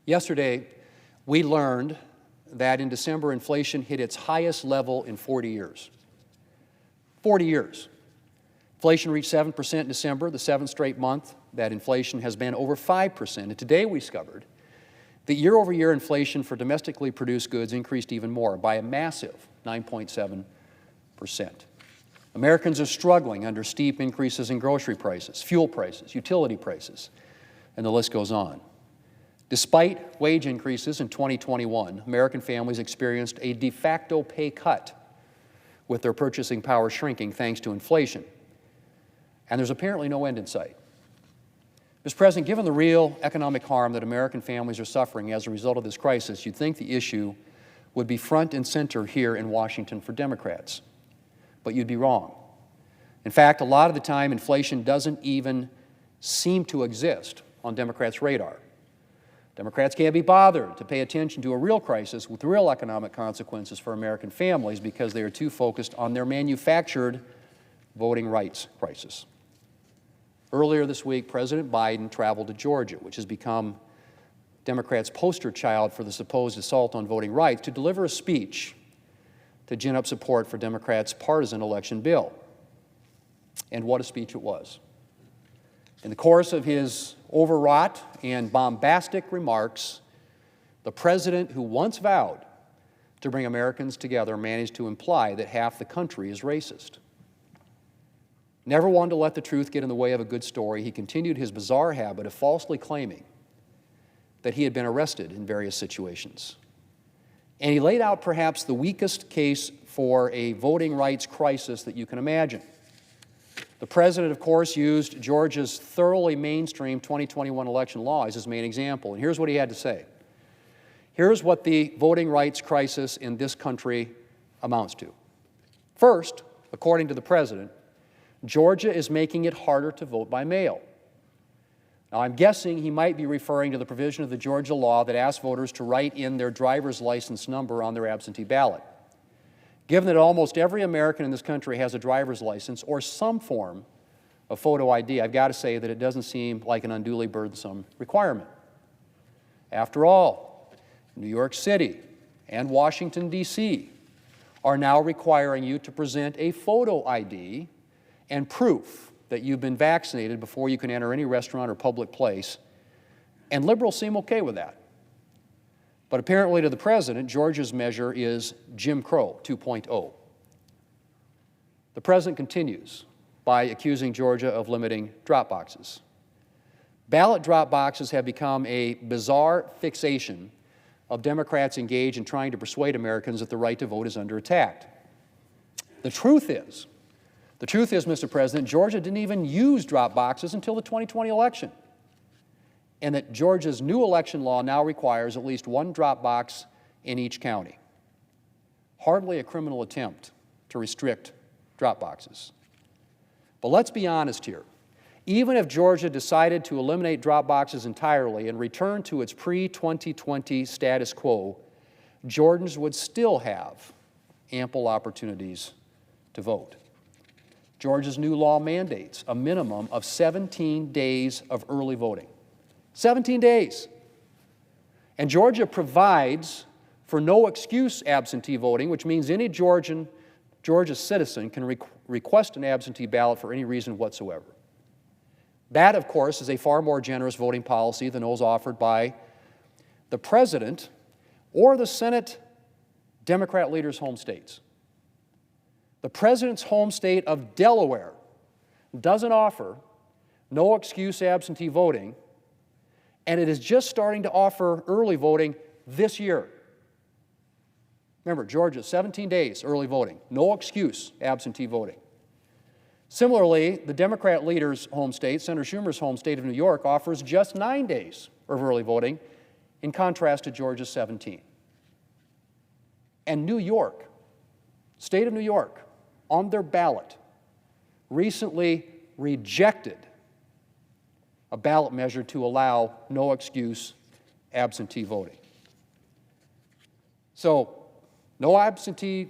Yesterday, we learned that in December, inflation hit its highest level in 40 years. 40 years. Inflation reached 7% in December, the seventh straight month that inflation has been over 5%. And today we discovered that year-over-year inflation for domestically produced goods increased even more by a massive 9.7%. Americans are struggling under steep increases in grocery prices, fuel prices, utility prices, and the list goes on. Despite wage increases in 2021, American families experienced a de facto pay cut, with their purchasing power shrinking thanks to inflation. And there's apparently no end in sight. Mr. President, given the real economic harm that American families are suffering as a result of this crisis, you'd think the issue would be front and center here in Washington for Democrats. But you'd be wrong. In fact, a lot of the time, inflation doesn't even seem to exist on Democrats' radar. Democrats can't be bothered to pay attention to a real crisis with real economic consequences for American families because they are too focused on their manufactured voting rights crisis. Earlier this week, President Biden traveled to Georgia, which has become Democrats' poster child for the supposed assault on voting rights, to deliver a speech to gin up support for Democrats' partisan election bill. And what a speech it was. In the course of his overwrought and bombastic remarks, the president, who once vowed to bring Americans together, managed to imply that half the country is racist. Never one to let the truth get in the way of a good story, he continued his bizarre habit of falsely claiming that he had been arrested in various situations. And he laid out perhaps the weakest case for a voting rights crisis that you can imagine. The president, of course, used Georgia's thoroughly mainstream 2021 election law as his main example. And here's what he had to say. Here's what the voting rights crisis in this country amounts to. First, according to the president, Georgia is making it harder to vote by mail. Now, I'm guessing he might be referring to the provision of the Georgia law that asks voters to write in their driver's license number on their absentee ballot. Given that almost every American in this country has a driver's license or some form of photo ID, I've got to say that it doesn't seem like an unduly burdensome requirement. After all, New York City and Washington, D.C. are now requiring you to present a photo ID and proof that you've been vaccinated before you can enter any restaurant or public place, and liberals seem okay with that. But apparently to the president, Georgia's measure is Jim Crow 2.0. The president continues by accusing Georgia of limiting drop boxes. Ballot drop boxes have become a bizarre fixation of Democrats engaged in trying to persuade Americans that the right to vote is under attack. The truth is, Mr. President, Georgia didn't even use drop boxes until the 2020 election, and that Georgia's new election law now requires at least one drop box in each county. Hardly a criminal attempt to restrict drop boxes. But let's be honest here. Even if Georgia decided to eliminate drop boxes entirely and return to its pre-2020 status quo, Georgians would still have ample opportunities to vote. Georgia's new law mandates a minimum of 17 days of early voting. 17 days. And Georgia provides for no-excuse absentee voting, which means any Georgia citizen can request an absentee ballot for any reason whatsoever. That, of course, is a far more generous voting policy than those offered by the President or the Senate Democrat leaders' home states. The President's home state of Delaware doesn't offer no-excuse absentee voting, and it is just starting to offer early voting this year. Remember, Georgia, 17 days early voting, no excuse absentee voting. Similarly, the Democrat leader's home state, Senator Schumer's home state of New York, offers just 9 days of early voting, in contrast to Georgia's 17. And New York, state of New York, on their ballot, recently rejected a ballot measure to allow no-excuse absentee voting. So, no absentee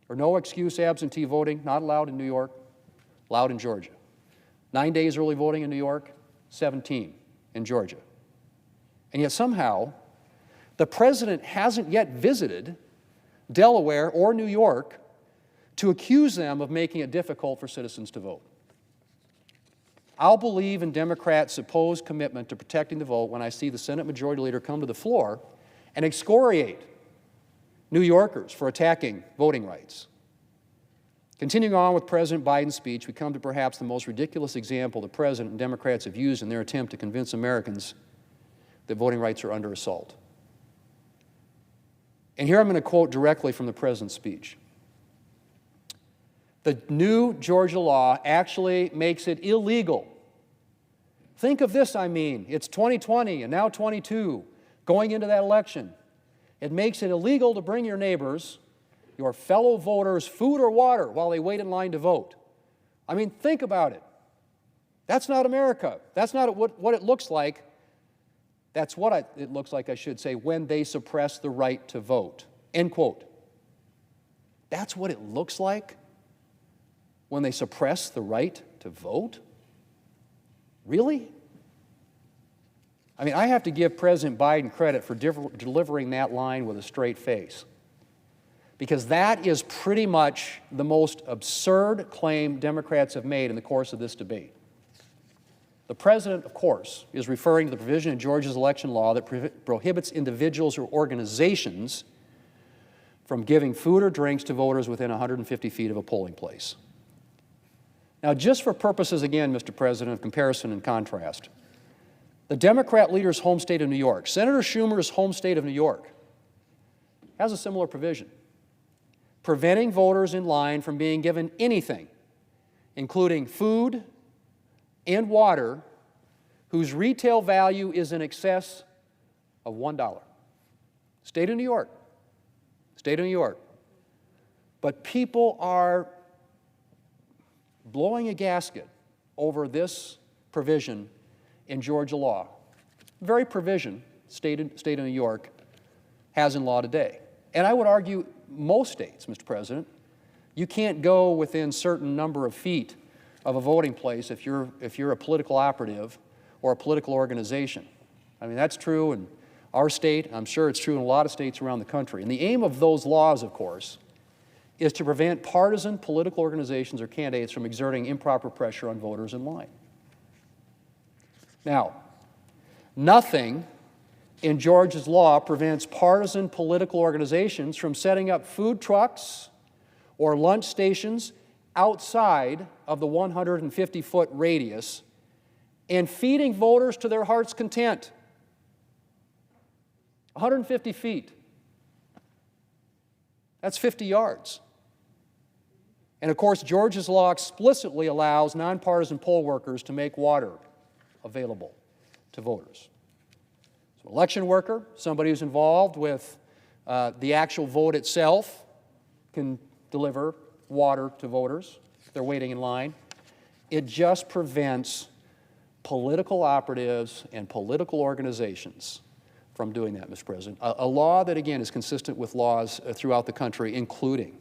or no-excuse absentee voting, not allowed in New York, allowed in Georgia. 9 days early voting in New York, 17 in Georgia. And yet somehow, the president hasn't yet visited Delaware or New York to accuse them of making it difficult for citizens to vote. I'll believe in Democrats' supposed commitment to protecting the vote when I see the Senate Majority Leader come to the floor and excoriate New Yorkers for attacking voting rights. Continuing on with President Biden's speech, we come to perhaps the most ridiculous example the President and Democrats have used in their attempt to convince Americans that voting rights are under assault. And here I'm going to quote directly from the President's speech. The new Georgia law actually makes it illegal. Think of this, I mean. It's 2020 and now 22, going into that election. It makes it illegal to bring your neighbors, your fellow voters, food or water while they wait in line to vote. I mean, think about it. That's not America. That's not what it looks like. That's what it looks like, I should say, when they suppress the right to vote. End quote. That's what it looks like when they suppress the right to vote? Really? I mean, I have to give President Biden credit for delivering that line with a straight face, because that is pretty much the most absurd claim Democrats have made in the course of this debate. The President, of course, is referring to the provision in Georgia's election law that prohibits individuals or organizations from giving food or drinks to voters within 150 feet of a polling place. Now, just for purposes, again, Mr. President, of comparison and contrast, the Democrat leader's home state of New York, Senator Schumer's home state of New York, has a similar provision, preventing voters in line from being given anything, including food and water, whose retail value is in excess of $1. State of New York. State of New York. But people are blowing a gasket over this provision in Georgia law. The very provision state of New York has in law today. And I would argue most states, Mr. President, you can't go within a certain number of feet of a voting place if you're a political operative or a political organization. I mean, that's true in our state. I'm sure it's true in a lot of states around the country. And the aim of those laws, of course, is to prevent partisan political organizations or candidates from exerting improper pressure on voters in line. Now, nothing in Georgia's law prevents partisan political organizations from setting up food trucks or lunch stations outside of the 150-foot radius and feeding voters to their heart's content. 150 feet. That's 50 yards. And of course, Georgia's law explicitly allows nonpartisan poll workers to make water available to voters. So, election worker, somebody who's involved with the actual vote itself, can deliver water to voters if they're waiting in line. It just prevents political operatives and political organizations from doing that, Mr. President. A law that, again, is consistent with laws throughout the country, including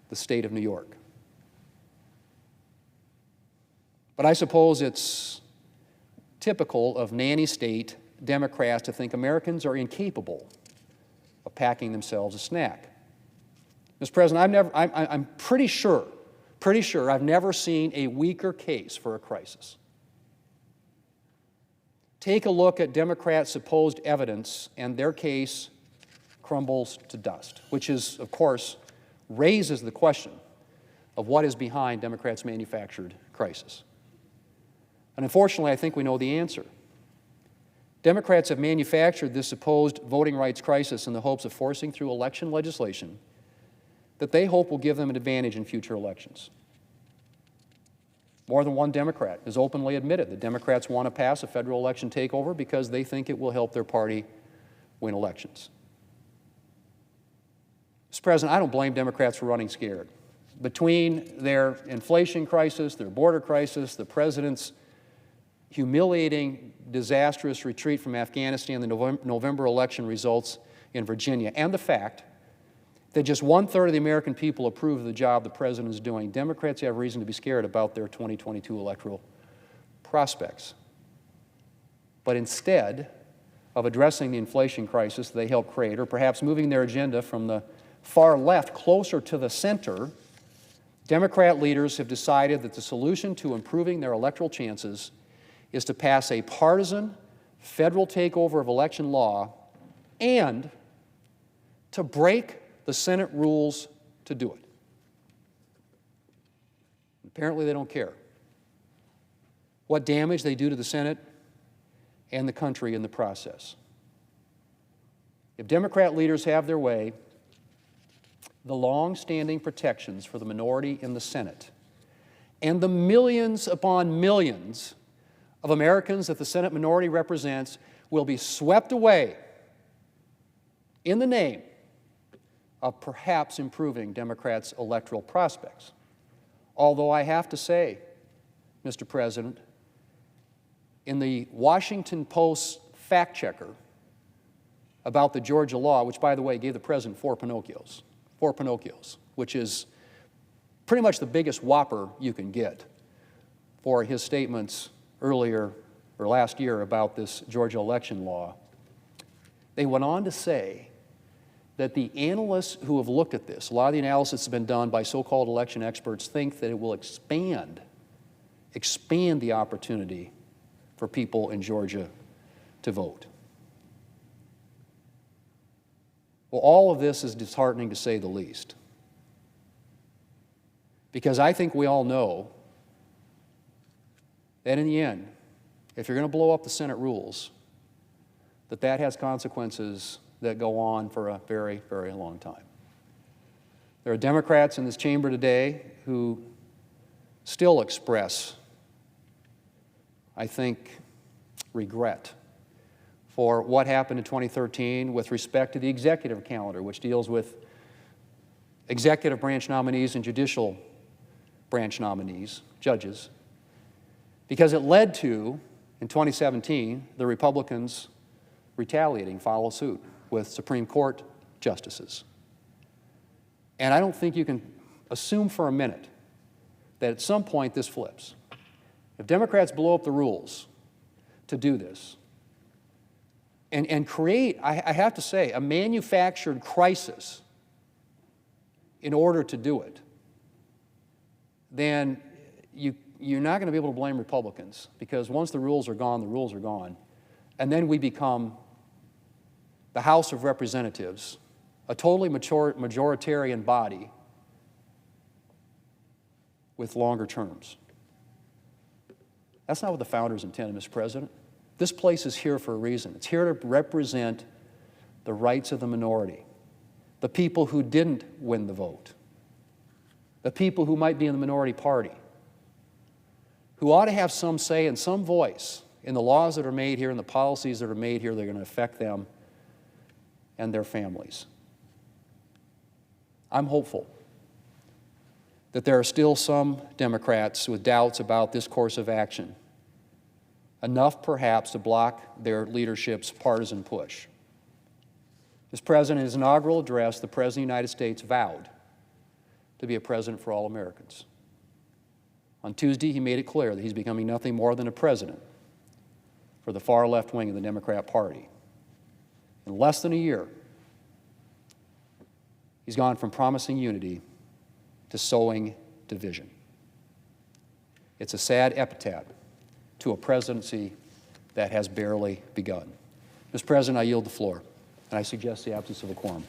the state of New York. But I suppose it's typical of nanny state Democrats to think Americans are incapable of packing themselves a snack. Mr. President, I'm pretty sure I've never seen a weaker case for a crisis. Take a look at Democrats' supposed evidence, and their case crumbles to dust, which is, of course, raises the question of what is behind Democrats' manufactured crisis. And unfortunately, I think we know the answer. Democrats have manufactured this supposed voting rights crisis in the hopes of forcing through election legislation that they hope will give them an advantage in future elections. More than one Democrat has openly admitted that Democrats want to pass a federal election takeover because they think it will help their party win elections. Mr. President, I don't blame Democrats for running scared. Between their inflation crisis, their border crisis, the president's humiliating, disastrous retreat from Afghanistan, the November election results in Virginia, and the fact that just 1/3 of the American people approve of the job the president is doing, Democrats have reason to be scared about their 2022 electoral prospects. but instead of addressing the inflation crisis they helped create, or perhaps moving their agenda from the far left closer to the center, Democrat leaders have decided that the solution to improving their electoral chances is to pass a partisan federal takeover of election law and to break the Senate rules to do it. Apparently they don't care what damage they do to the Senate and the country in the process. If Democrat leaders have their way, the long-standing protections for the minority in the Senate and the millions upon millions of Americans that the Senate minority represents will be swept away in the name of perhaps improving Democrats' electoral prospects. Although I have to say, Mr. President, in the Washington Post fact checker about the Georgia law, which, by the way, gave the president four Pinocchios, which is pretty much the biggest whopper you can get for his statements earlier or last year about this Georgia election law. They went on to say that the analysts who have looked at this, a lot of the analysis has been done by so-called election experts, think that it will expand the opportunity for people in Georgia to vote. Well, all of this is disheartening to say the least, because I think we all know that in the end, if you're going to blow up the Senate rules, that has consequences that go on for a very, very long time. There are Democrats in this chamber today who still express, I think, regret for what happened in 2013 with respect to the executive calendar, which deals with executive branch nominees and judicial branch nominees, judges, because it led to, in 2017, the Republicans retaliating, follow suit with Supreme Court justices. And I don't think you can assume for a minute that at some point this flips. If Democrats blow up the rules to do this and create, I have to say, a manufactured crisis in order to do it, then you're not going to be able to blame Republicans, because once the rules are gone, the rules are gone. And then we become the House of Representatives, a totally majoritarian body with longer terms. That's not what the founders intended, Mr. President. This place is here for a reason. It's here to represent the rights of the minority, the people who didn't win the vote, the people who might be in the minority party, who ought to have some say and some voice in the laws that are made here and the policies that are made here that are going to affect them and their families. I'm hopeful that there are still some Democrats with doubts about this course of action, enough perhaps to block their leadership's partisan push. Mr. President, in his inaugural address, the President of the United States vowed to be a president for all Americans. On Tuesday, he made it clear that he's becoming nothing more than a president for the far left wing of the Democrat Party. In less than a year, he's gone from promising unity to sowing division. It's a sad epitaph to a presidency that has barely begun. Mr. President, I yield the floor, and I suggest the absence of a quorum.